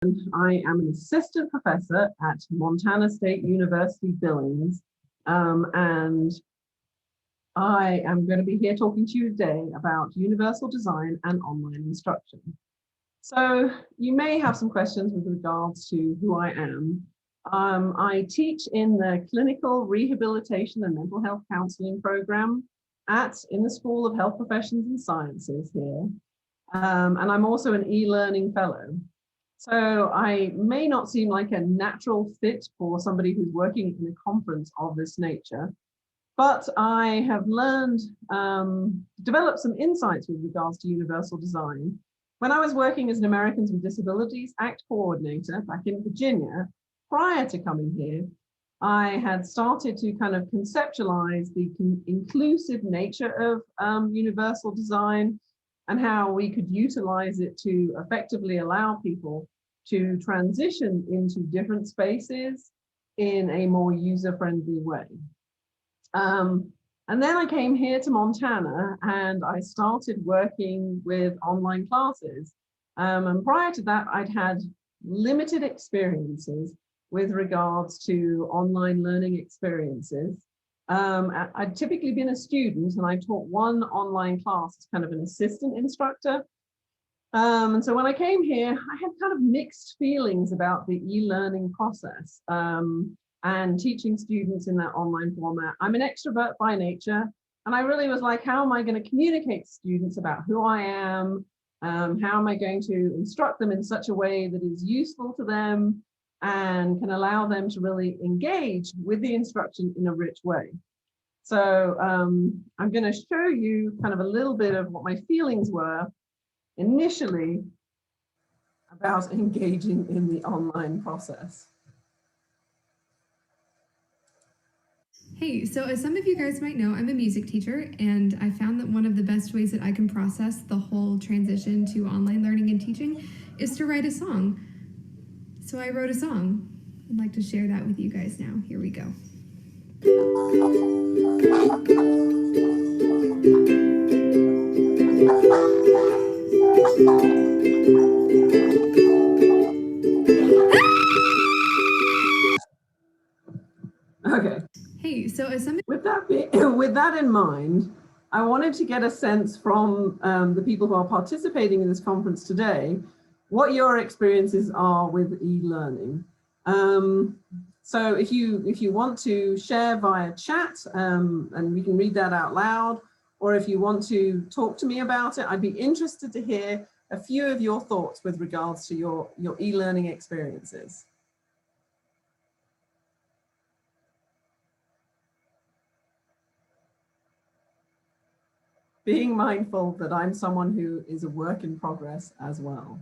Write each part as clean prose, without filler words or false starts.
I am an assistant professor at Montana State University, Billings, and I am going to be here talking to you today about universal design and online instruction. So you may have some questions with regards to who I am. I teach in the Clinical Rehabilitation and Mental Health Counseling program in the School of Health Professions and Sciences here. And I'm also an e-learning fellow. So I may not seem like a natural fit for somebody who's working in a conference of this nature, but I have learned, developed some insights with regards to universal design. When I was working as an Americans with Disabilities Act coordinator back in Virginia, prior to coming here, I had started to kind of conceptualize the inclusive nature of universal design and how we could utilize it to effectively allow people to transition into different spaces in a more user-friendly way. And then I came here to Montana and I started working with online classes. And prior to that, I'd had limited experiences with regards to online learning experiences. I'd typically been a student and I taught one online class as kind of an assistant instructor. And so when I came here, I had kind of mixed feelings about the e-learning process and teaching students in that online format. I'm an extrovert by nature, and I really was like, how am I going to communicate to students about who I am? How am I going to instruct them in such a way that is useful to them and can allow them to really engage with the instruction in a rich way? So I'm going to show you kind of a little bit of what my feelings were initially about engaging in the online process. Hey, so as some of you guys might know, I'm a music teacher, and I found that one of the best ways that I can process the whole transition to online learning and teaching is to write a song. So I wrote a song. I'd like to share that with you guys now. Here we go. Okay. Hey, so as some with that in mind, I wanted to get a sense from the people who are participating in this conference today, what your experiences are with e-learning. So if you want to share via chat, and we can read that out loud, or if you want to talk to me about it, I'd be interested to hear a few of your thoughts with regards to your e-learning experiences. Being mindful that I'm someone who is a work in progress as well.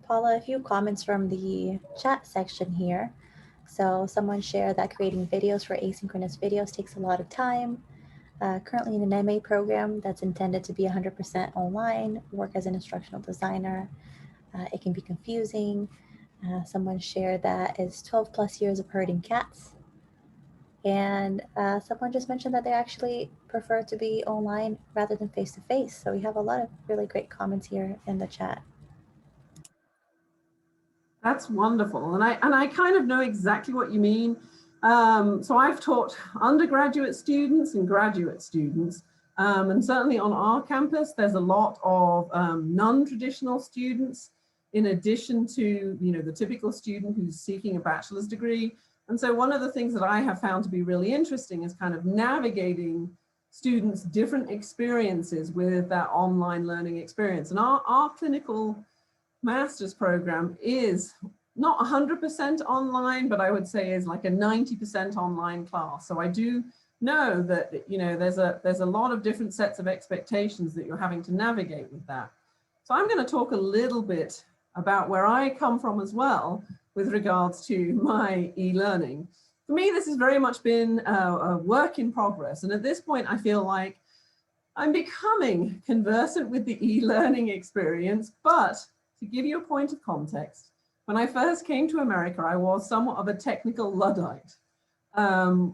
Paula, a few comments from the chat section here. So someone shared that creating videos for asynchronous videos takes a lot of time. Currently in an MA program that's intended to be 100% online, work as an instructional designer. It can be confusing. Someone shared that it's 12 plus years of herding cats. And someone just mentioned that they actually prefer to be online rather than face-to-face. So we have a lot of really great comments here in the chat. That's wonderful. And I kind of know exactly what you mean. So I've taught undergraduate students and graduate students. And certainly on our campus, there's a lot of non-traditional students, in addition to the typical student who's seeking a bachelor's degree. And so one of the things that I have found to be really interesting is kind of navigating students' different experiences with that online learning experience. And our clinical master's program is not 100% online, but I would say is like a 90% online class. So I do know that there's a lot of different sets of expectations that you're having to navigate with that. So I'm going to talk a little bit about where I come from as well with regards to my e-learning. For me, this has very much been a work in progress. And at this point, I feel like I'm becoming conversant with the e-learning experience. But to give you a point of context, when I first came to America, I was somewhat of a technical Luddite.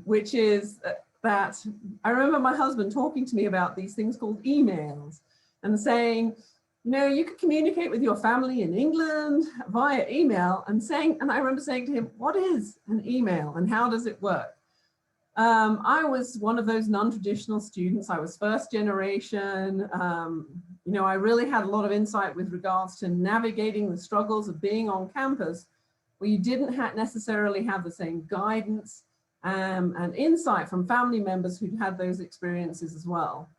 which is that I remember my husband talking to me about these things called emails and saying, you know, you could communicate with your family in England via email, and I remember saying to him, what is an email and how does it work? I was one of those non-traditional students. I was first generation. You know, I really had a lot of insight with regards to navigating the struggles of being on campus, where you didn't necessarily have the same guidance and insight from family members who'd had those experiences as well.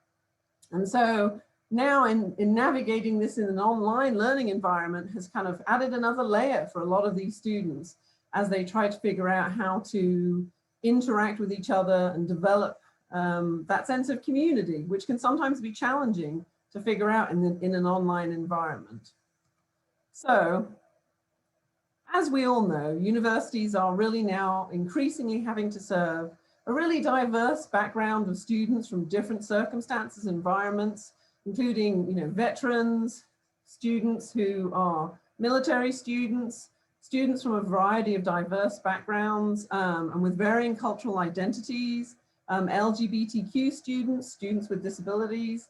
And so now in navigating this in an online learning environment has kind of added another layer for a lot of these students as they try to figure out how to interact with each other and develop that sense of community, which can sometimes be challenging to figure out in an online environment. So, as we all know, universities are really now increasingly having to serve a really diverse background of students from different circumstances, environments, including, you know, veterans, students who are military students, students from a variety of diverse backgrounds and with varying cultural identities, LGBTQ students, students with disabilities.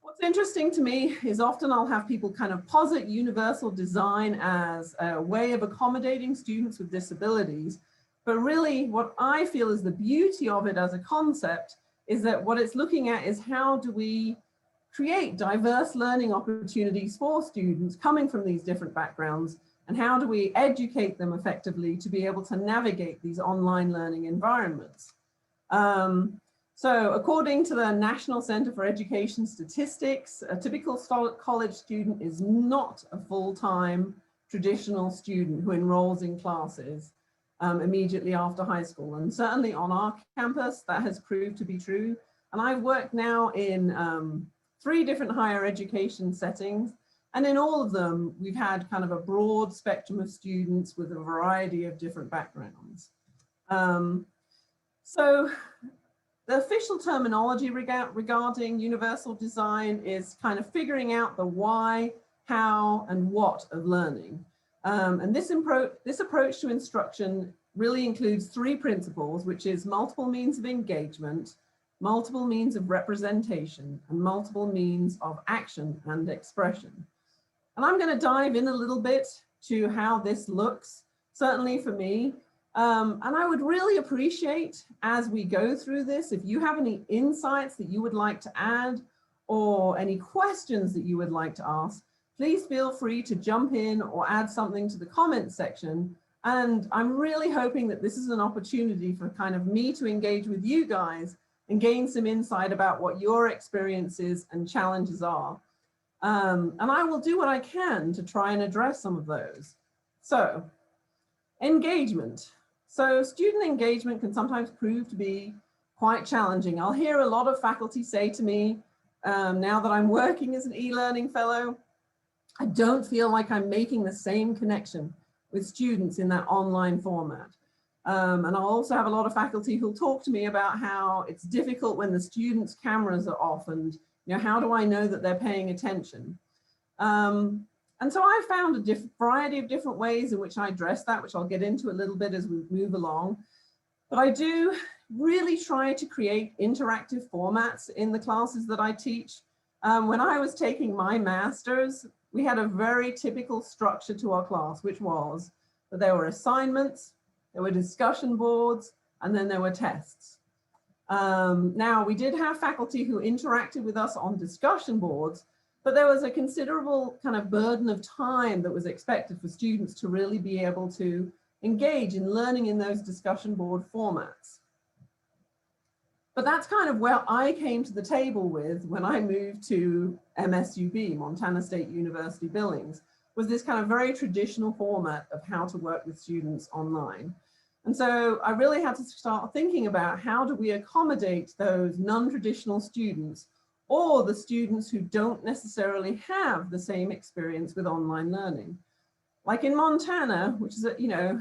What's interesting to me is often I'll have people kind of posit universal design as a way of accommodating students with disabilities. But really what I feel is the beauty of it as a concept is that what it's looking at is how do we create diverse learning opportunities for students coming from these different backgrounds, and how do we educate them effectively to be able to navigate these online learning environments. So according to the National Center for Education Statistics, a typical college student is not a full-time traditional student who enrolls in classes immediately after high school. And certainly on our campus, that has proved to be true. And I've worked now in 3 different higher education settings. And in all of them, we've had kind of a broad spectrum of students with a variety of different backgrounds. So the official terminology regarding universal design is kind of figuring out the why, how, and what of learning. And this approach to instruction really includes 3 principles, which is multiple means of engagement, multiple means of representation, and multiple means of action and expression. And I'm going to dive in a little bit to how this looks, certainly for me. And I would really appreciate, as we go through this, if you have any insights that you would like to add or any questions that you would like to ask, please feel free to jump in or add something to the comments section. And I'm really hoping that this is an opportunity for kind of me to engage with you guys and gain some insight about what your experiences and challenges are. And I will do what I can to try and address some of those. So, engagement. So student engagement can sometimes prove to be quite challenging. I'll hear a lot of faculty say to me, now that I'm working as an e-learning fellow, I don't feel like I'm making the same connection with students in that online format. And I'll also have a lot of faculty who'll talk to me about how it's difficult when the students' cameras are off, and you know, how do I know that they're paying attention? And so I found a variety of different ways in which I address that, which I'll get into a little bit as we move along. But I do really try to create interactive formats in the classes that I teach. When I was taking my master's, we had a very typical structure to our class, which was that there were assignments, there were discussion boards, and then there were tests. Now, we did have faculty who interacted with us on discussion boards, but there was a considerable kind of burden of time that was expected for students to really be able to engage in learning in those discussion board formats. But that's kind of where I came to the table with when I moved to MSUB, Montana State University Billings, was this kind of very traditional format of how to work with students online. And so I really had to start thinking about how do we accommodate those non-traditional students, or the students who don't necessarily have the same experience with online learning. Like in Montana, which is, you know,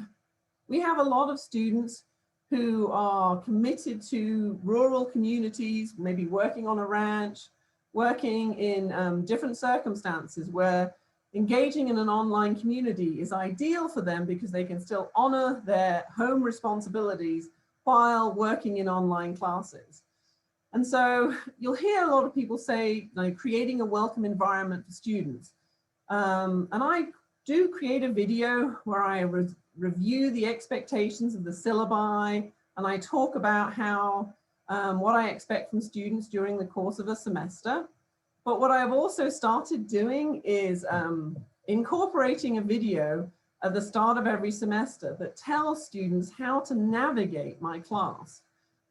we have a lot of students who are committed to rural communities, maybe working on a ranch, working in different circumstances where engaging in an online community is ideal for them because they can still honor their home responsibilities while working in online classes. And so you'll hear a lot of people say, creating a welcome environment for students. And I do create a video where I review the expectations of the syllabi, and I talk about how what I expect from students during the course of a semester. But what I've also started doing is incorporating a video at the start of every semester that tells students how to navigate my class.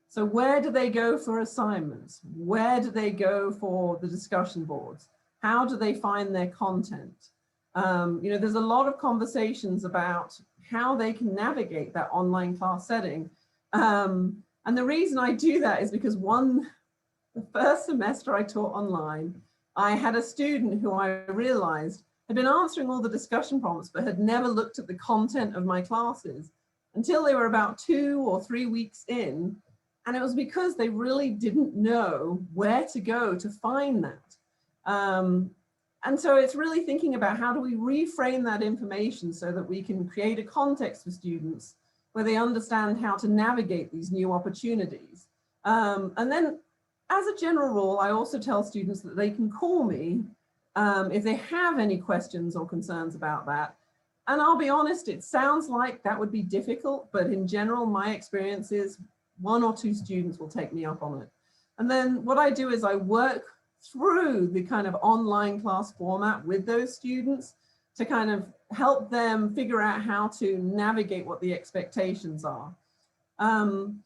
So where do they go for assignments? Where do they go for the discussion boards? How do they find their content? There's a lot of conversations about how they can navigate that online class setting. And the reason I do that is because the first semester I taught online, I had a student who I realized had been answering all the discussion prompts, but had never looked at the content of my classes until they were about 2 or 3 weeks in. And it was because they really didn't know where to go to find that. And so it's really thinking about how do we reframe that information so that we can create a context for students where they understand how to navigate these new opportunities. And then as a general rule, I also tell students that they can call me if they have any questions or concerns about that. And I'll be honest, it sounds like that would be difficult, but in general, my experience is 1 or 2 students will take me up on it. And then what I do is I work through the kind of online class format with those students to kind of help them figure out how to navigate what the expectations are. And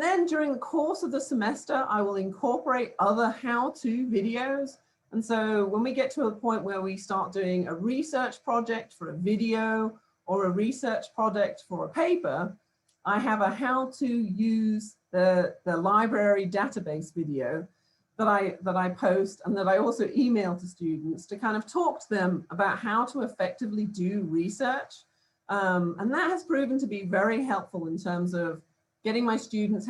then during the course of the semester, I will incorporate other how-to videos. And so when we get to a point where we start doing a research project for a video or a research project for a paper, I have a how to use the library database video that I post and that I also email to students to kind of talk to them about how to effectively do research. And that has proven to be very helpful in terms of getting my students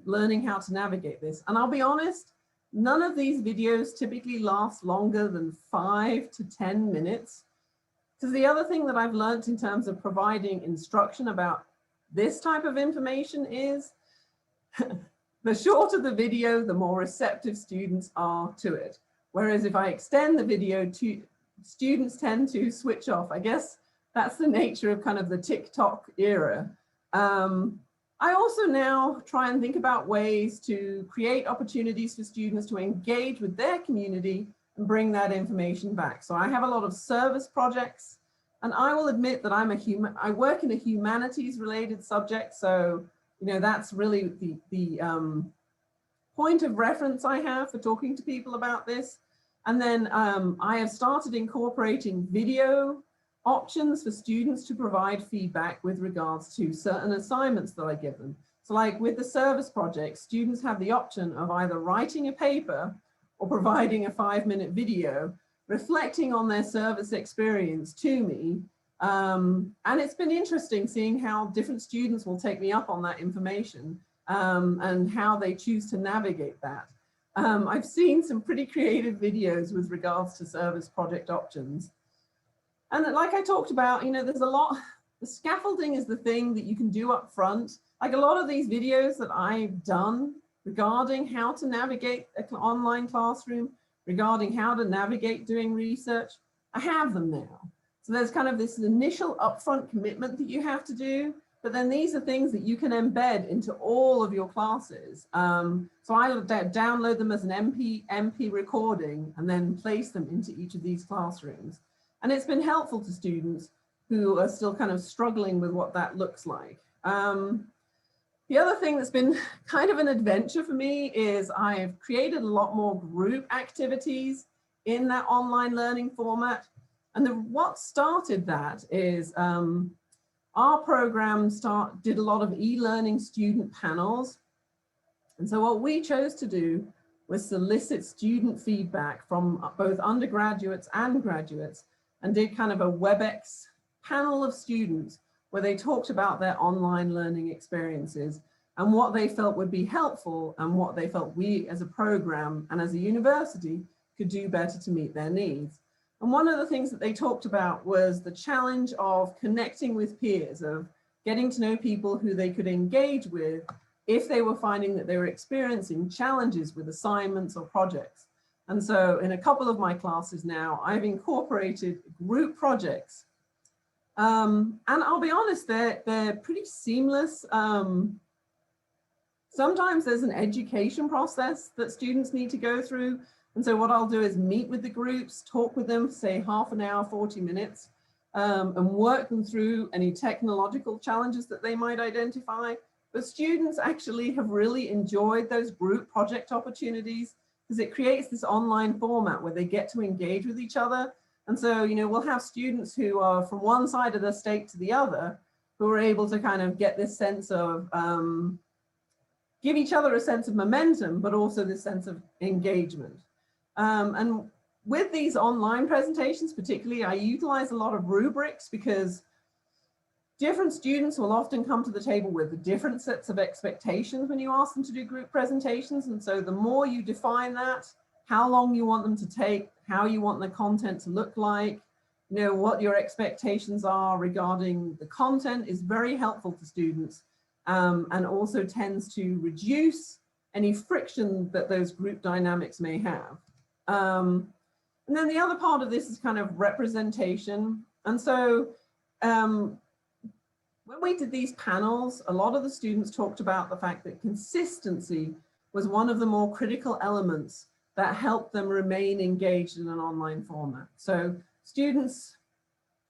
learning how to navigate this. And I'll be honest, none of these videos typically last longer than 5 to 10 minutes. Because the other thing that I've learned in terms of providing instruction about this type of information is the shorter the video, the more receptive students are to it. Whereas if I extend the video, students tend to switch off. I guess that's the nature of kind of the TikTok era. I also now try and think about ways to create opportunities for students to engage with their community and bring that information back. So I have a lot of service projects, and I will admit that I work in a humanities related subject. So, that's really the point of reference I have for talking to people about this. And then I have started incorporating video options for students to provide feedback with regards to certain assignments that I give them. So like with the service project, students have the option of either writing a paper or providing a 5-minute video reflecting on their service experience to me. And it's been interesting seeing how different students will take me up on that information and how they choose to navigate that. I've seen some pretty creative videos with regards to service project options. And like I talked about, there's a lot, the scaffolding is the thing that you can do up front. Like a lot of these videos that I've done regarding how to navigate an online classroom, regarding how to navigate doing research, I have them now. So there's kind of this initial upfront commitment that you have to do, but then these are things that you can embed into all of your classes. So I download them as an MP recording and then place them into each of these classrooms. And it's been helpful to students who are still kind of struggling with what that looks like. The other thing that's been kind of an adventure for me is I've created a lot more group activities in that online learning format. And what started that is our program did a lot of e-learning student panels. And so what we chose to do was solicit student feedback from both undergraduates and graduates, and did kind of a WebEx panel of students where they talked about their online learning experiences and what they felt would be helpful and what they felt we as a program and as a university could do better to meet their needs. And one of the things that they talked about was the challenge of connecting with peers, of getting to know people who they could engage with if they were finding that they were experiencing challenges with assignments or projects. And so in a couple of my classes now, I've incorporated group projects. And I'll be honest, they're pretty seamless. Sometimes there's an education process that students need to go through. And so what I'll do is meet with the groups, talk with them, say half an hour, 40 minutes, and work them through any technological challenges that they might identify. But students actually have really enjoyed those group project opportunities because it creates this online format where they get to engage with each other. And so, you know, we'll have students who are from one side of the state to the other who are able to kind of get this sense of, give each other a sense of momentum, but also this sense of engagement. And with these online presentations, particularly, I utilize a lot of rubrics because different students will often come to the table with different sets of expectations when you ask them to do group presentations. And so the more you define that, how long you want them to take, how you want the content to look like, you know, what your expectations are regarding the content is very helpful to students, and also tends to reduce any friction that those group dynamics may have. And then the other part of this is kind of representation. And so when we did these panels, a lot of the students talked about the fact that consistency was one of the more critical elements that helped them remain engaged in an online format. So students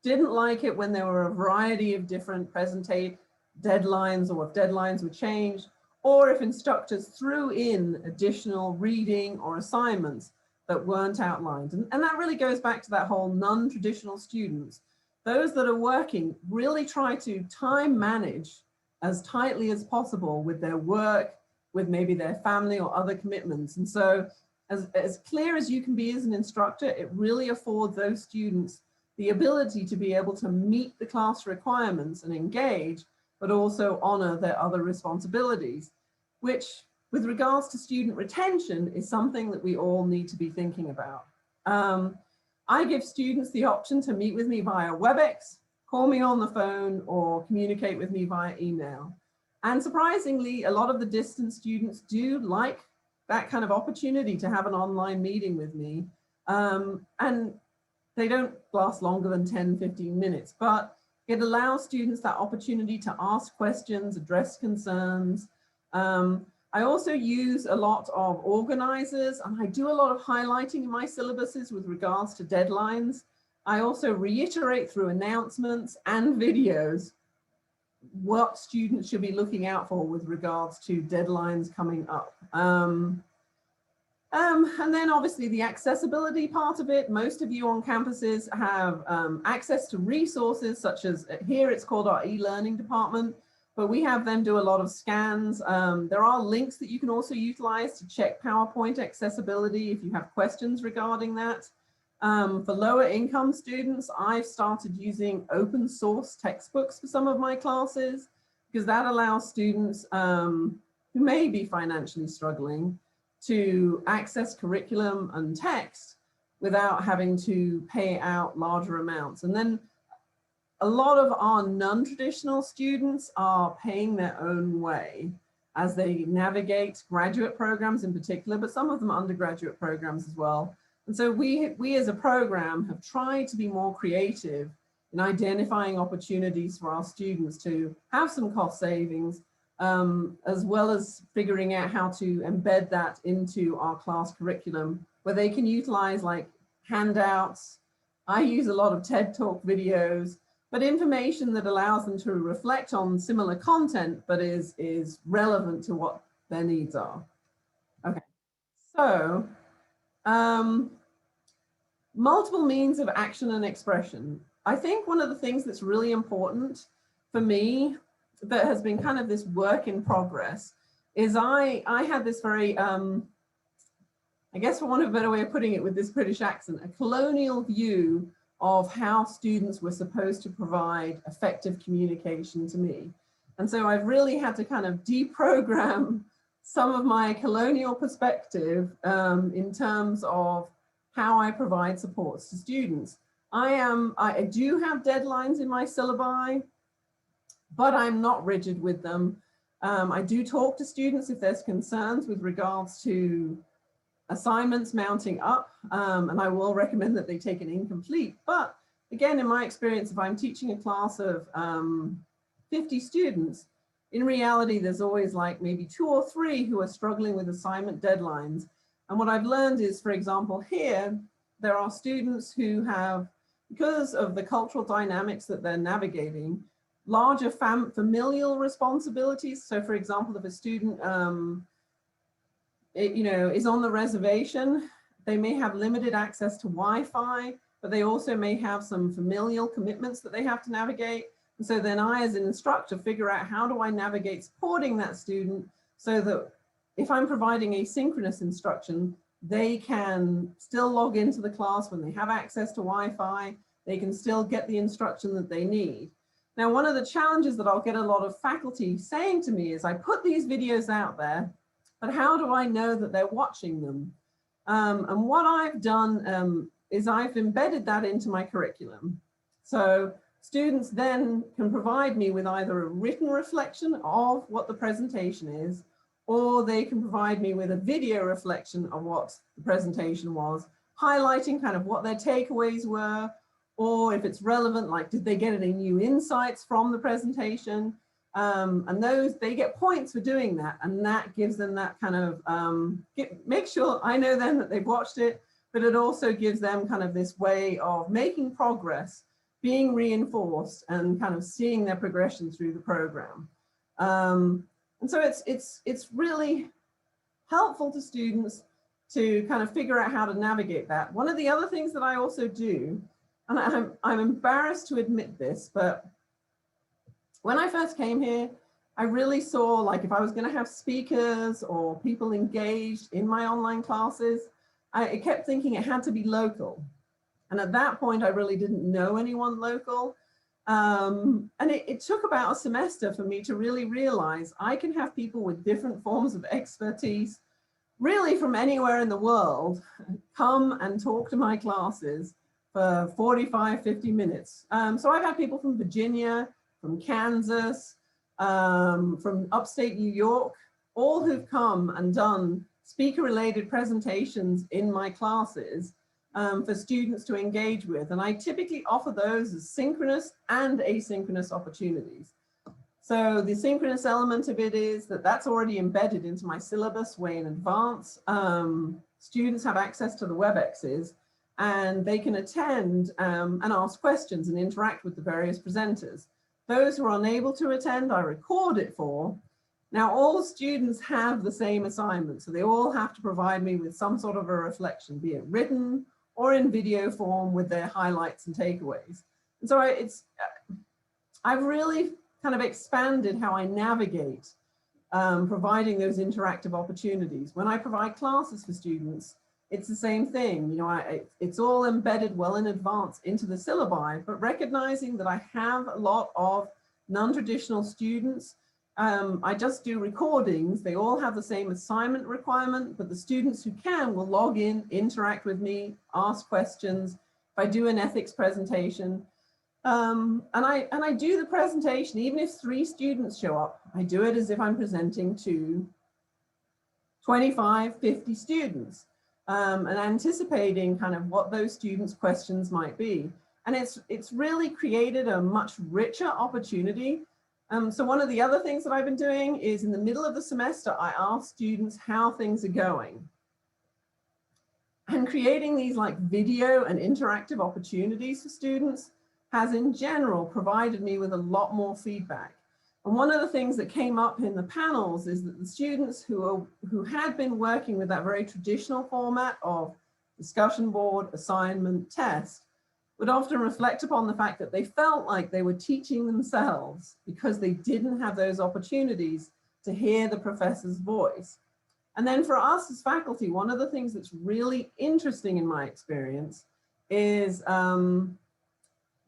didn't like it when there were a variety of different deadlines, or if deadlines were changed, or if instructors threw in additional reading or assignments that weren't outlined. And that really goes back to that whole non-traditional students. Those that are working really try to time manage as tightly as possible with their work, with maybe their family or other commitments. And so as clear as you can be as an instructor, it really affords those students the ability to be able to meet the class requirements and engage, but also honor their other responsibilities, which with regards to student retention is something that we all need to be thinking about. I give students the option to meet with me via WebEx, call me on the phone, or communicate with me via email. And surprisingly, a lot of the distance students do like that kind of opportunity to have an online meeting with me. And they don't last longer than 10, 15 minutes, but it allows students that opportunity to ask questions, address concerns. I also use a lot of organizers, and I do a lot of highlighting in my syllabuses with regards to deadlines. I also reiterate through announcements and videos what students should be looking out for with regards to deadlines coming up. And then obviously the accessibility part of it. Most of you on campuses have access to resources such as, here it's called our e-learning department, but we have them do a lot of scans. There are links that you can also utilize to check PowerPoint accessibility if you have questions regarding that. For lower income students, I've started using open source textbooks for some of my classes, because that allows students who may be financially struggling to access curriculum and text without having to pay out larger amounts. And then a lot of our non-traditional students are paying their own way as they navigate graduate programs in particular, but some of them undergraduate programs as well. And so we as a program have tried to be more creative in identifying opportunities for our students to have some cost savings, as well as figuring out how to embed that into our class curriculum, where they can utilize like handouts. I use a lot of TED Talk videos, but information that allows them to reflect on similar content, but is relevant to what their needs are. Okay, so multiple means of action and expression. I think one of the things that's really important for me that has been kind of this work in progress is I had this very, I guess for want of a better way of putting it with this British accent, a colonial view of how students were supposed to provide effective communication to me. And so I've really had to kind of deprogram some of my colonial perspective in terms of how I provide supports to students. I do have deadlines in my syllabi, but I'm not rigid with them. I do talk to students if there's concerns with regards to assignments mounting up, and I will recommend that they take an incomplete. But again, in my experience, if I'm teaching a class of 50 students, in reality, there's always like maybe 2 or 3 who are struggling with assignment deadlines. And what I've learned is, for example, here, there are students who have, because of the cultural dynamics that they're navigating, larger familial responsibilities. So for example, if a student is on the reservation, they may have limited access to Wi-Fi, but they also may have some familial commitments that they have to navigate. And so then I, as an instructor, figure out how do I navigate supporting that student so that if I'm providing asynchronous instruction, they can still log into the class when they have access to Wi-Fi, they can still get the instruction that they need. Now, one of the challenges that I'll get a lot of faculty saying to me is, I put these videos out there, but how do I know that they're watching them? And what I've done is I've embedded that into my curriculum. So students then can provide me with either a written reflection of what the presentation is, or they can provide me with a video reflection of what the presentation was, highlighting kind of what their takeaways were, or if it's relevant, like did they get any new insights from the presentation? And those, they get points for doing that, and that gives them that kind of, make sure I know then that they've watched it, but it also gives them kind of this way of making progress, being reinforced, and kind of seeing their progression through the program. And so it's really helpful to students to kind of figure out how to navigate that. One of the other things that I also do, and I'm embarrassed to admit this, but when I first came here, I really saw, like, if I was going to have speakers or people engaged in my online classes, I kept thinking it had to be local. And at that point, I really didn't know anyone local. And it took about a semester for me to really realize I can have people with different forms of expertise, really from anywhere in the world, come and talk to my classes for 45, 50 minutes. So I've had people from Virginia, from Kansas, from upstate New York, all who've come and done speaker-related presentations in my classes for students to engage with. And I typically offer those as synchronous and asynchronous opportunities. So the synchronous element of it is that that's already embedded into my syllabus way in advance. Students have access to the WebExes, and they can attend and ask questions and interact with the various presenters. Those who are unable to attend, I record it for. Now, all students have the same assignment, so they all have to provide me with some sort of a reflection, be it written or in video form with their highlights and takeaways. And so I've really kind of expanded how I navigate providing those interactive opportunities. When I provide classes for students, it's the same thing. You know, it's all embedded well in advance into the syllabi, but recognizing that I have a lot of non-traditional students, I just do recordings. They all have the same assignment requirement, but the students who can will log in, interact with me, ask questions. If I do an ethics presentation, and I do the presentation, even if 3 students show up, I do it as if I'm presenting to 25, 50 students. And anticipating kind of what those students' questions might be. And it's really created a much richer opportunity. So one of the other things that I've been doing is in the middle of the semester, I ask students how things are going. And creating these like video and interactive opportunities for students has in general provided me with a lot more feedback. And one of the things that came up in the panels is that the students who had been working with that very traditional format of discussion board, assignment, test, would often reflect upon the fact that they felt like they were teaching themselves because they didn't have those opportunities to hear the professor's voice. And then for us as faculty, one of the things that's really interesting in my experience is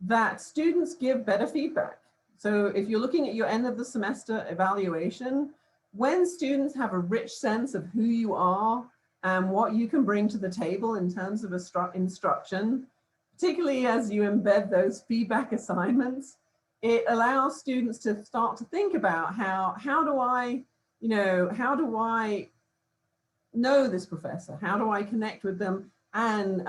that students give better feedback. So if you're looking at your end of the semester evaluation, when students have a rich sense of who you are and what you can bring to the table in terms of instruction, particularly as you embed those feedback assignments, it allows students to start to think about how do I know this professor? How do I connect with them? And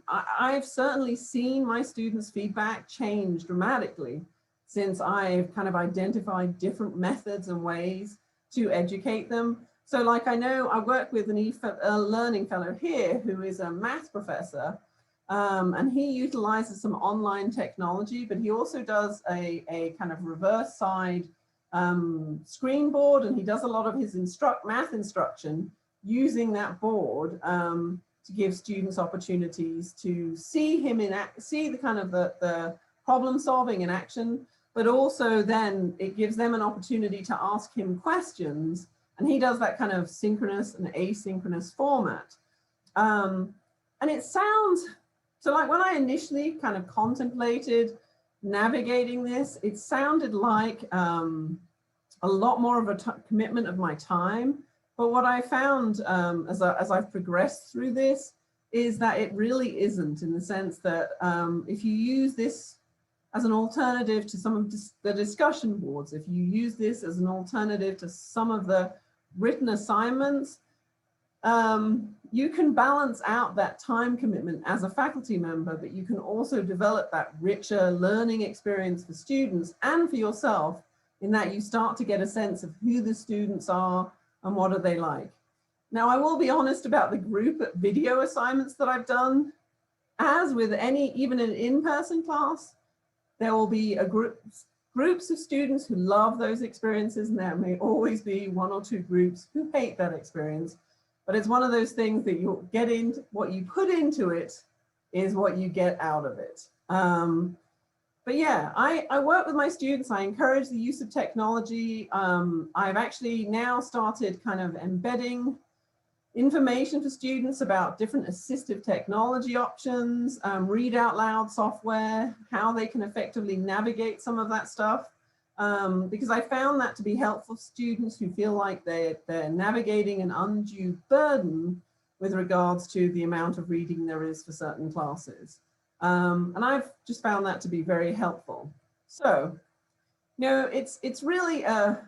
I've certainly seen my students' feedback change dramatically since I've kind of identified different methods and ways to educate them. So like I know I work with a learning fellow here who is a math professor, and he utilizes some online technology, but he also does a kind of reverse side screen board, and he does a lot of his math instruction using that board to give students opportunities to see him see the kind of the problem solving in action, but also then it gives them an opportunity to ask him questions. And he does that kind of synchronous and asynchronous format. And it sounds, so like when I initially kind of contemplated navigating this, it sounded like a lot more of a commitment of my time. But what I found as I've progressed through this is that it really isn't, in the sense that if you use this as an alternative to some of the discussion boards, if you use this as an alternative to some of the written assignments, you can balance out that time commitment as a faculty member, but you can also develop that richer learning experience for students and for yourself, in that you start to get a sense of who the students are and what are they like. Now, I will be honest about the group video assignments that I've done. As with even an in-person class, there will be groups of students who love those experiences, and there may always be one or two groups who hate that experience. But it's one of those things that you'll get into, what you put into it is what you get out of it. But yeah, I work with my students. I encourage the use of technology. I've actually now started kind of embedding information for students about different assistive technology options, read out loud software, how they can effectively navigate some of that stuff. Because I found that to be helpful for students who feel like they're navigating an undue burden with regards to the amount of reading there is for certain classes. And I've just found that to be very helpful. So, it's really a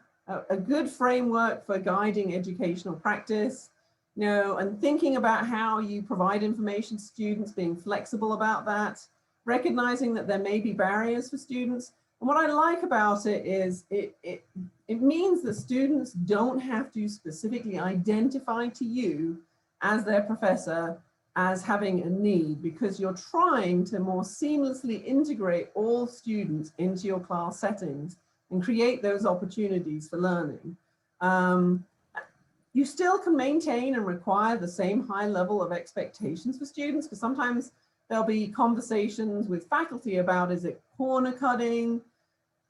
good framework for guiding educational practice, and thinking about how you provide information to students, being flexible about that, recognizing that there may be barriers for students. And what I like about it is it means that students don't have to specifically identify to you as their professor as having a need, because you're trying to more seamlessly integrate all students into your class settings and create those opportunities for learning. You still can maintain and require the same high level of expectations for students, because sometimes there'll be conversations with faculty about, is it corner cutting?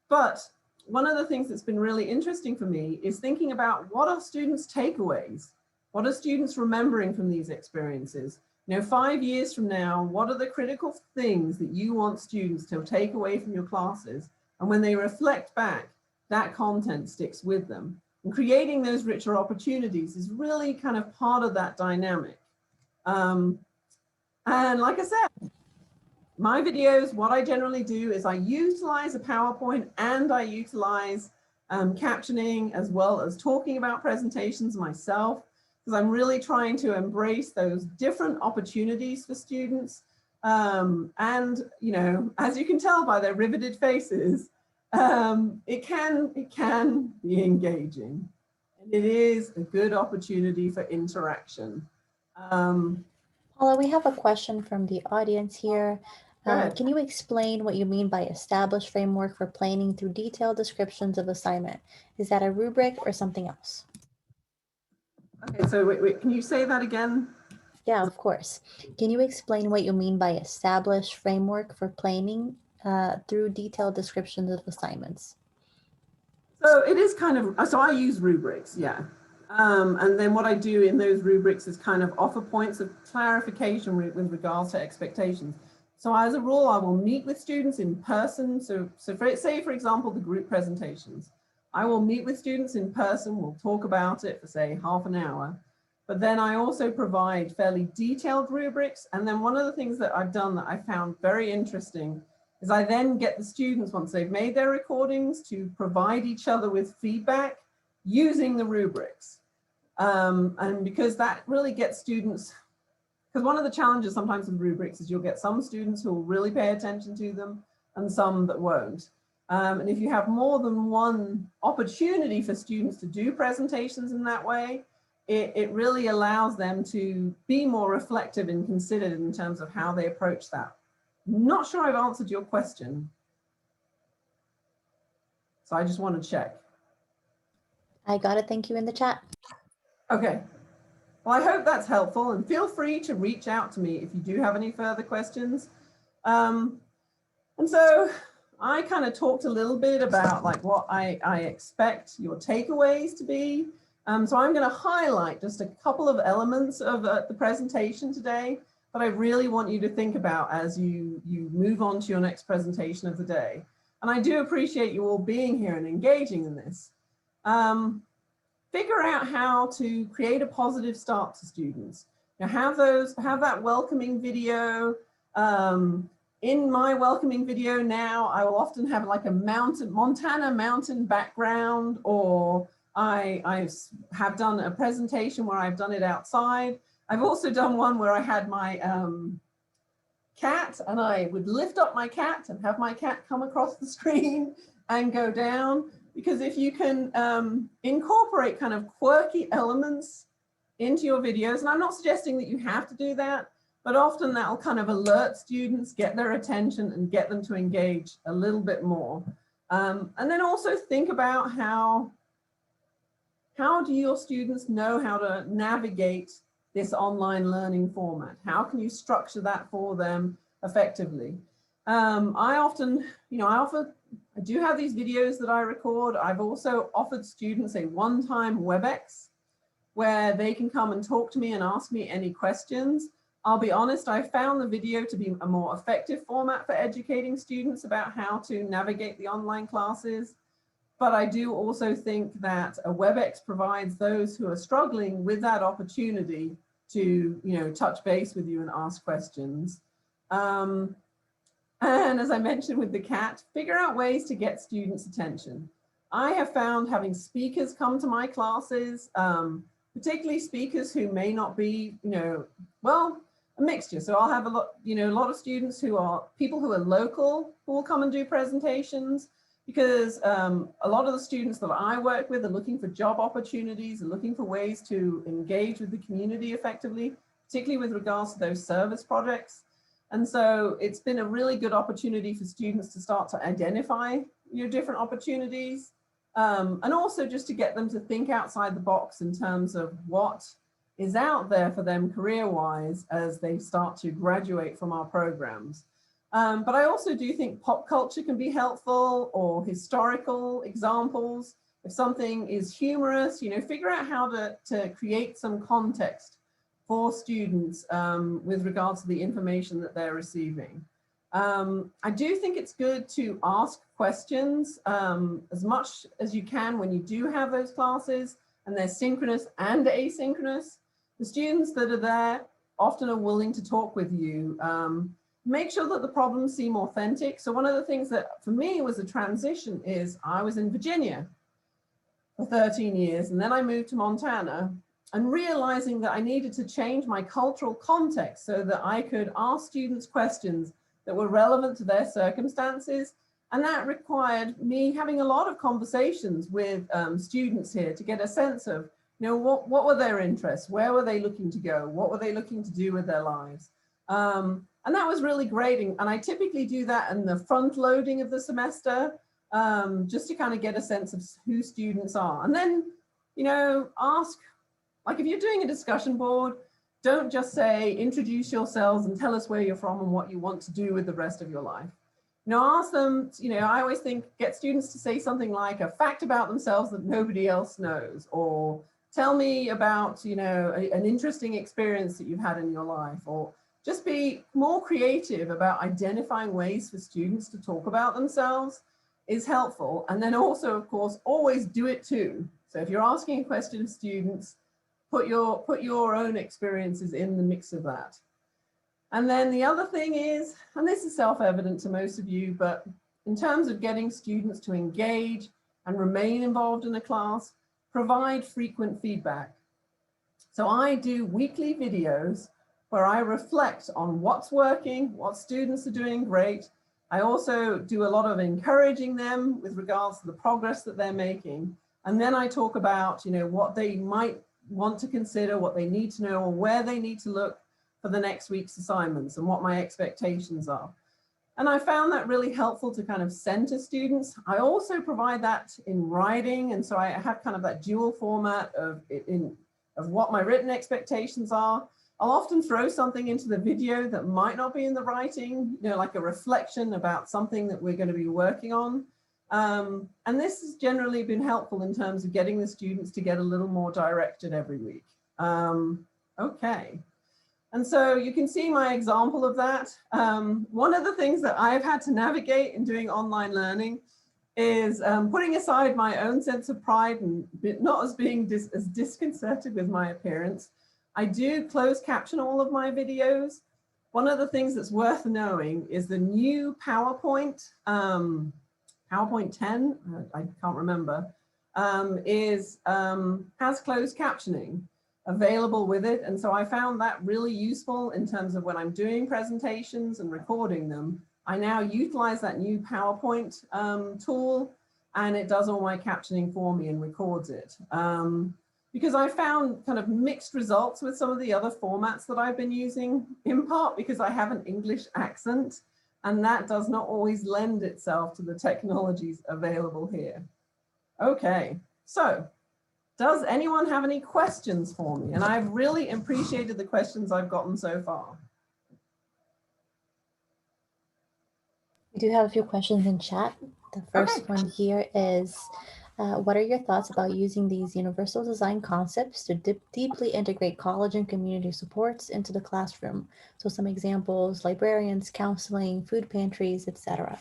But one of the things that's been really interesting for me is thinking about, what are students' takeaways? What are students remembering from these experiences? 5 years from now, what are the critical things that you want students to take away from your classes? And when they reflect back, that content sticks with them. And creating those richer opportunities is really kind of part of that dynamic. And like I said, my videos, what I generally do is I utilize a PowerPoint, and I utilize captioning, as well as talking about presentations myself, because I'm really trying to embrace those different opportunities for students. And, as you can tell by their riveted faces, it can be engaging, and it is a good opportunity for interaction. Paula, we have a question from the audience here. Can you explain what you mean by established framework for planning through detailed descriptions of assignment? Is that a rubric or something else? Okay, so wait, can you say that again? Yeah, of course. Can you explain what you mean by established framework for planning through detailed descriptions of assignments? So it is kind of, so I use rubrics, yeah. And then what I do in those rubrics is kind of offer points of clarification with regards to expectations. So as a rule, I will meet with students in person. So say, for example, the group presentations. I will meet with students in person, we'll talk about it for say half an hour. But then I also provide fairly detailed rubrics. And then one of the things that I've done that I found very interesting is I then get the students, once they've made their recordings, to provide each other with feedback using the rubrics. And because that really gets students, because one of the challenges sometimes with rubrics is you'll get some students who will really pay attention to them and some that won't. And if you have more than one opportunity for students to do presentations in that way, it really allows them to be more reflective and considered in terms of how they approach that. Not sure I've answered your question. So I just want to check. I got it. Thank you in the chat. Okay. Well, I hope that's helpful, and feel free to reach out to me if you do have any further questions. And so I kind of talked a little bit about like what I expect your takeaways to be. So I'm going to highlight just a couple of elements of the presentation today that I really want you to think about as you move on to your next presentation of the day. And I do appreciate you all being here and engaging in this. Figure out how to create a positive start to students. Now have that welcoming video. In my welcoming video now, I will often have like a Montana mountain background, or I have done a presentation where I've done it outside. I've also done one where I had my cat, and I would lift up my cat and have my cat come across the screen and go down. Because if you can incorporate kind of quirky elements into your videos, and I'm not suggesting that you have to do that, but often that'll kind of alert students, get their attention, and get them to engage a little bit more. And then also think about how do your students know how to navigate this online learning format? How can you structure that for them effectively? I do have these videos that I record. I've also offered students a one-time WebEx where they can come and talk to me and ask me any questions. I'll be honest, I found the video to be a more effective format for educating students about how to navigate the online classes. But I do also think that a WebEx provides those who are struggling with that opportunity to, touch base with you and ask questions. And as I mentioned with the cat, figure out ways to get students' attention. I have found having speakers come to my classes, particularly speakers who may not be, well, a mixture. So I'll have a lot of students who are people who are local who will come and do presentations, because a lot of the students that I work with are looking for job opportunities and looking for ways to engage with the community effectively, particularly with regards to those service projects. And so it's been a really good opportunity for students to start to identify different opportunities, and also just to get them to think outside the box in terms of what is out there for them career-wise as they start to graduate from our programs. But I also do think pop culture can be helpful, or historical examples. If something is humorous, figure out how to create some context for students with regards to the information that they're receiving. I do think it's good to ask questions as much as you can when you do have those classes, and they're synchronous and asynchronous. The students that are there often are willing to talk with you. Make sure that the problems seem authentic. So one of the things that for me was a transition is I was in Virginia for 13 years, and then I moved to Montana, and realizing that I needed to change my cultural context so that I could ask students questions that were relevant to their circumstances. And that required me having a lot of conversations with students here to get a sense of, what were their interests? Where were they looking to go? What were they looking to do with their lives? And that was really great. And I typically do that in the front loading of the semester, just to kind of get a sense of who students are. And then, ask, like if you're doing a discussion board, don't just say, introduce yourselves and tell us where you're from and what you want to do with the rest of your life. Ask them, I always think, get students to say something like a fact about themselves that nobody else knows, or tell me about, an interesting experience that you've had in your life, or just be more creative about identifying ways for students to talk about themselves is helpful. And then also, of course, always do it too. So if you're asking a question of students, put your own experiences in the mix of that. And then the other thing is, and this is self-evident to most of you, but in terms of getting students to engage and remain involved in a class, provide frequent feedback. So I do weekly videos where I reflect on what's working, what students are doing great. I also do a lot of encouraging them with regards to the progress that they're making. And then I talk about, what they might want to consider, what they need to know, or where they need to look for the next week's assignments and what my expectations are. And I found that really helpful to kind of center students. I also provide that in writing. And so I have kind of that dual format of what my written expectations are. I'll often throw something into the video that might not be in the writing, like a reflection about something that we're going to be working on. And this has generally been helpful in terms of getting the students to get a little more directed every week. Okay. And so you can see my example of that. One of the things that I've had to navigate in doing online learning is putting aside my own sense of pride and not as being as disconcerted with my appearance. I do closed caption all of my videos. One of the things that's worth knowing is the new PowerPoint, PowerPoint 10, I can't remember, has closed captioning available with it. And so I found that really useful in terms of when I'm doing presentations and recording them. I now utilize that new PowerPoint tool, and it does all my captioning for me and records it. Because I found kind of mixed results with some of the other formats that I've been using, in part because I have an English accent, and that does not always lend itself to the technologies available here. Okay, so does anyone have any questions for me? And I've really appreciated the questions I've gotten so far. We do have a few questions in chat. The first one here is, what are your thoughts about using these universal design concepts to deeply integrate college and community supports into the classroom? So some examples: librarians, counseling, food pantries, etc.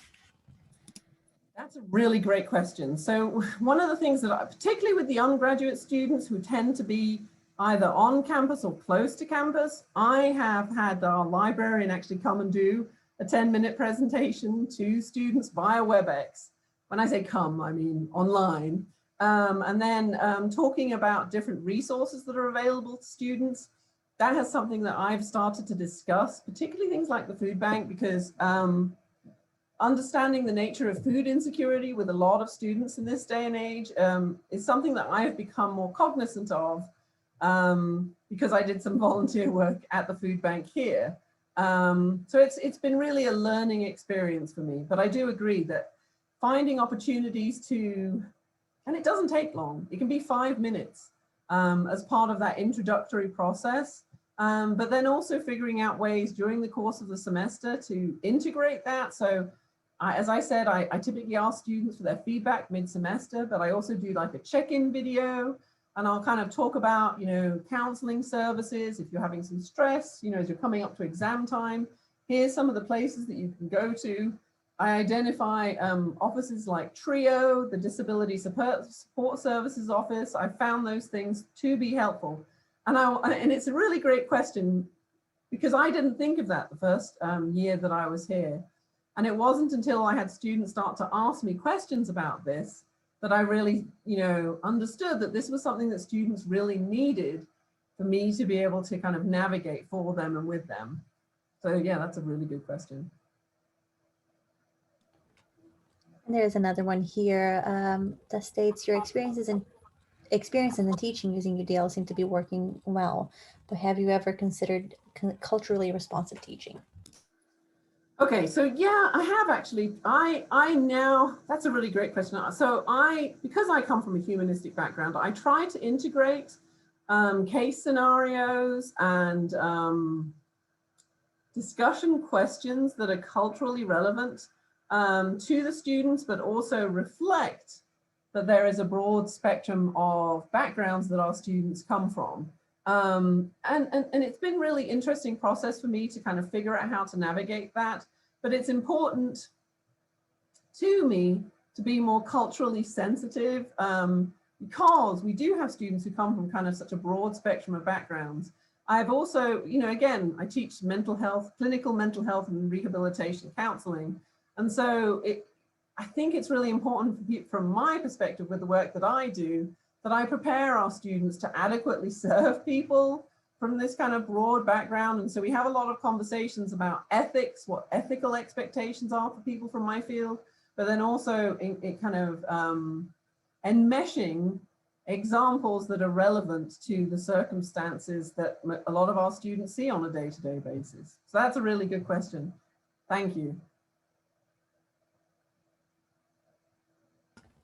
That's a really great question. So one of the things that particularly with the undergraduate students who tend to be either on campus or close to campus, I have had our librarian actually come and do a 10-minute presentation to students via WebEx. When I say come, I mean online. And then talking about different resources that are available to students. That is something that I've started to discuss, particularly things like the food bank, because understanding the nature of food insecurity with a lot of students in this day and age is something that I've become more cognizant of because I did some volunteer work at the food bank here. So it's been really a learning experience for me, but I do agree that finding opportunities to, and it doesn't take long, it can be 5 minutes as part of that introductory process. But then also figuring out ways during the course of the semester to integrate that. So as I said, I typically ask students for their feedback mid-semester, but I also do like a check-in video, and I'll kind of talk about, counseling services. If you're having some stress, as you're coming up to exam time, here's some of the places that you can go to. I identify offices like TRIO, the Disability Support Services Office. I found those things to be helpful. And it's a really great question because I didn't think of that the first year that I was here. And it wasn't until I had students start to ask me questions about this that I really, understood that this was something that students really needed for me to be able to kind of navigate for them and with them. So yeah, that's a really good question. And there's another one here that states, your experience in the teaching using UDL seem to be working well, but have you ever considered culturally responsive teaching? Okay, so yeah, I have actually. I now, that's a really great question. So because I come from a humanistic background, I try to integrate case scenarios and discussion questions that are culturally relevant to the students, but also reflect that there is a broad spectrum of backgrounds that our students come from. And it's been really interesting process for me to kind of figure out how to navigate that. But it's important to me to be more culturally sensitive because we do have students who come from kind of such a broad spectrum of backgrounds. I've also, again, I teach mental health, clinical mental health and rehabilitation counseling. And so I think it's really important from my perspective with the work that I do, that I prepare our students to adequately serve people from this kind of broad background. And so we have a lot of conversations about ethics, what ethical expectations are for people from my field, but then also it kind of enmeshing examples that are relevant to the circumstances that a lot of our students see on a day-to-day basis. So that's a really good question. Thank you.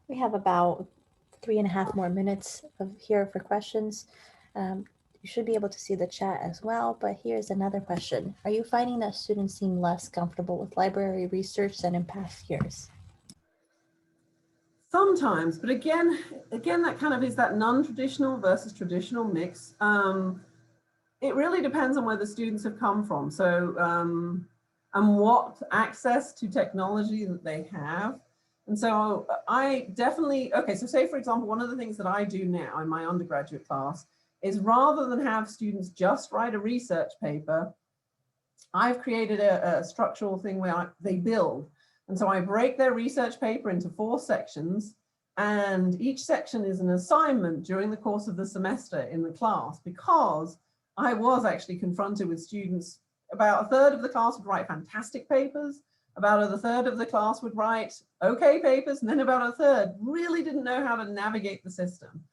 We have about 3.5 more minutes here for questions. You should be able to see the chat as well, but here's another question. Are you finding that students seem less comfortable with library research than in past years? Sometimes, but again, that kind of is that non-traditional versus traditional mix. It really depends on where the students have come from. So, and what access to technology that they have. And so I definitely, okay, so say for example, one of the things that I do now in my undergraduate class is rather than have students just write a research paper, I've created a structural thing where they build. And so I break their research paper into 4 sections, and each section is an assignment during the course of the semester in the class, because I was actually confronted with students, about a third of the class would write fantastic papers, about a third of the class would write okay papers, and then about a third really didn't know how to navigate the system.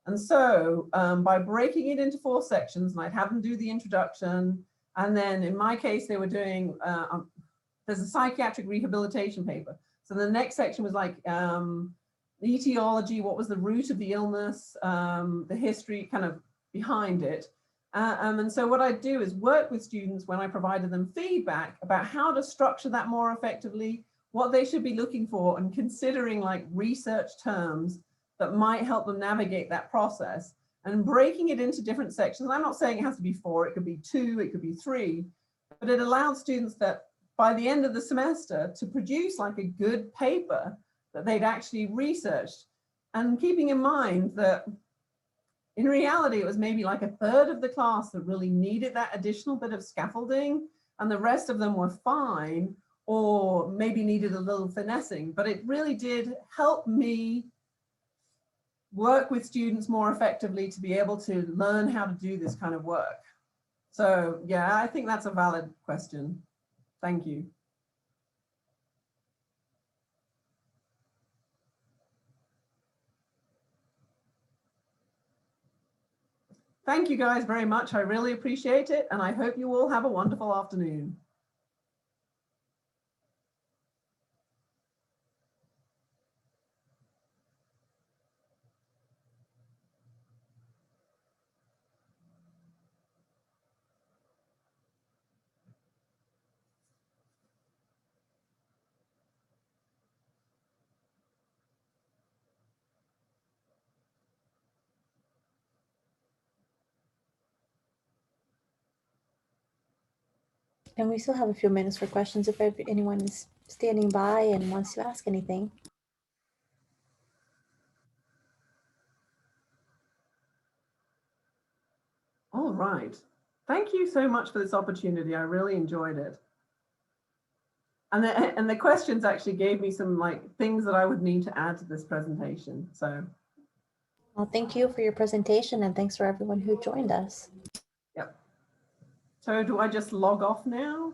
And so by breaking it into 4 sections, and I'd have them do the introduction, and then in my case, they were doing, there's a psychiatric rehabilitation paper. So the next section was like the etiology, what was the root of the illness, the history kind of behind it. And so what I do is work with students when I provided them feedback about how to structure that more effectively, what they should be looking for, and considering like research terms that might help them navigate that process, and breaking it into different sections. I'm not saying it has to be 4, it could be 2, it could be 3, but it allowed students that by the end of the semester to produce like a good paper that they'd actually researched, and keeping in mind that in reality, it was maybe like a third of the class that really needed that additional bit of scaffolding, and the rest of them were fine, or maybe needed a little finessing. But it really did help me work with students more effectively to be able to learn how to do this kind of work. So yeah, I think that's a valid question. Thank you. Thank you guys very much. I really appreciate it. And I hope you all have a wonderful afternoon. And we still have a few minutes for questions if anyone is standing by and wants to ask anything. All right. Thank you so much for this opportunity. I really enjoyed it. And the questions actually gave me some like things that I would need to add to this presentation. So. Well, thank you for your presentation, and thanks for everyone who joined us. Yep. So do I just log off now?